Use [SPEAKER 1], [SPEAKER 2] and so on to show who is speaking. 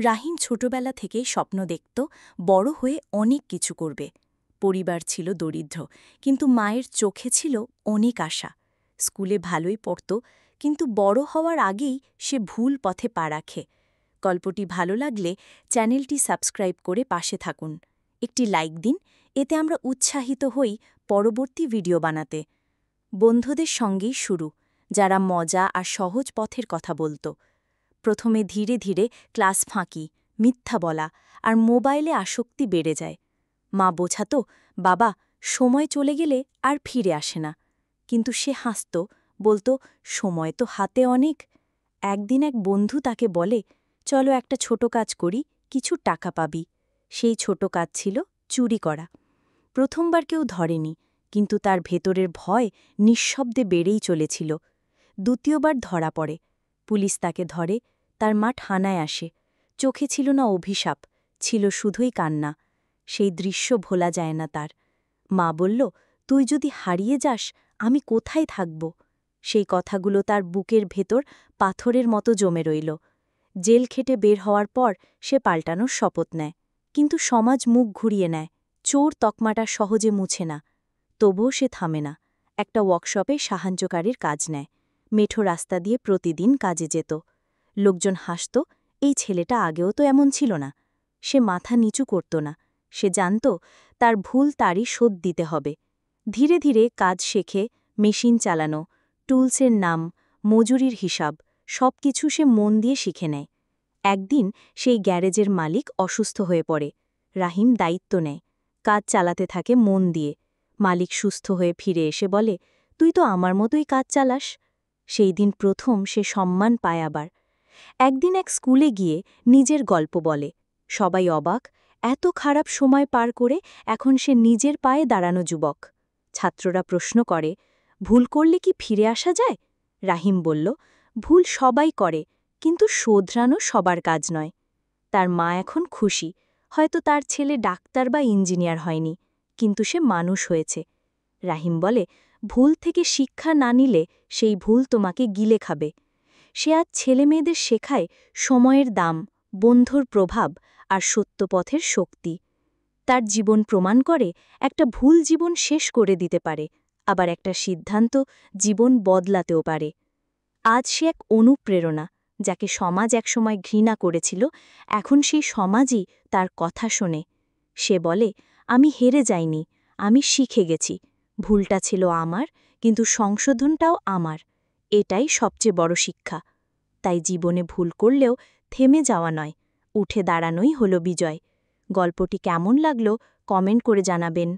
[SPEAKER 1] রাহিম ছোটবেলা থেকেই স্বপ্ন দেখত বড় হয়ে অনেক কিছু করবে। পরিবার ছিল দরিদ্র, কিন্তু মায়ের চোখে ছিল অনেক আশা। স্কুলে ভালোই পড়ত, কিন্তু বড় হওয়ার আগেই সে ভুল পথে পা রাখে। গল্পটি ভালো লাগলে চ্যানেলটি সাবস্ক্রাইব করে পাশে থাকুন। একটি লাইক দিন, এতে আমরা উৎসাহিত হই পরবর্তী ভিডিও বানাতে। বন্ধুদের সঙ্গেই শুরু, যারা মজা আর সহজ পথের কথা বলত। প্রথমে ধীরে ধীরে ক্লাস ফাঁকি, মিথ্যা বলা আর মোবাইলে আসক্তি বেড়ে যায়। মা বোঝাত, বাবা, সময় চলে গেলে আর ফিরে আসে না। কিন্তু সে হাসত, বলতো, সময় তো হাতে অনেক। একদিন এক বন্ধু তাকে বলে, চলো একটা ছোট কাজ করি, কিছু টাকা পাবি। সেই ছোট কাজ ছিল চুরি করা। প্রথমবার কেউ ধরেনি, কিন্তু তার ভেতরের ভয় নিঃশব্দে বেড়েই চলেছিল। দ্বিতীয়বার ধরা পড়ে, পুলিশ তাকে ধরে, তার মা থানায় আসে। চোখে ছিল না অভিশাপ, ছিল শুধুই কান্না। সেই দৃশ্য ভোলা যায় না তার। মা বলল, তুই যদি হারিয়ে যাস, আমি কোথায় থাকব? সেই কথাগুলো তার বুকের ভেতর পাথরের মতো জমে রইল। জেল খেটে বের হওয়ার পর সে পাল্টানোর শপথ নেয়, কিন্তু সমাজ মুখ ঘুরিয়ে নেয়। চোর তকমাটা সহজে মুছে না। তবুও সে থামে না। একটা ওয়ার্কশপে সাহায্যকারীর কাজ নেয়। মেঠো রাস্তা দিয়ে প্রতিদিন কাজে যেত। লোকজন হাসত, এই ছেলেটা আগেও তো এমন ছিল না। সে মাথা নিচু করত না। সে জানত তার ভুল তারই শোধ দিতে হবে। ধীরে ধীরে কাজ শেখে, মেশিন চালানো, টুলসের নাম, মজুরির হিসাব, সবকিছু সে মন দিয়ে শিখে নেয়। একদিন সেই গ্যারেজের মালিক অসুস্থ হয়ে পড়ে। রাহিম দায়িত্ব নেয়, কাজ চালাতে থাকে মন দিয়ে। মালিক সুস্থ হয়ে ফিরে এসে বলে, তুই তো আমার মতোই কাজ চালাস। সেই দিন প্রথম সে সম্মান পায় আবার। একদিন এক স্কুলে গিয়ে নিজের গল্প বলে। সবাই অবাক, এত খারাপ সময় পার করে এখন সে নিজের পায়ে দাঁড়ানো যুবক। ছাত্ররা প্রশ্ন করে, ভুল করলে কি ফিরে আসা যায়? রাহিম বলল, ভুল সবাই করে, কিন্তু শোধরানো সবার কাজ নয়। তার মা এখন খুশি, হয়তো তার ছেলে ডাক্তার বা ইঞ্জিনিয়ার হয়নি, কিন্তু সে মানুষ হয়েছে। রাহিম বলে, ভুল থেকে শিক্ষা না নিলে সেই ভুল তোমাকে গিলে খাবে। সে আজ ছেলেমেয়েদের শেখায় সময়ের দাম, বন্ধুর প্রভাব আর সত্যপথের শক্তি। তার জীবন প্রমাণ করে, একটা ভুল জীবন শেষ করে দিতে পারে, আবার একটা সিদ্ধান্ত জীবন বদলাতেও পারে। আজ সে এক অনুপ্রেরণা, যাকে সমাজ একসময় ঘৃণা করেছিল, এখন সেই সমাজই তার কথা শোনে। সে বলে, আমি হেরে যাইনি, আমি শিখে গেছি। ভুলটা ছিল আমার, কিন্তু সংশোধনটাও আমার। এটাই সবচেয়ে বড় শিক্ষা। তাই জীবনে ভুল করলেও থেমে যাওয়া নয়, উঠে দাঁড়ানোই হলো বিজয়। গল্পটি কেমন লাগলো কমেন্ট করে জানাবেন।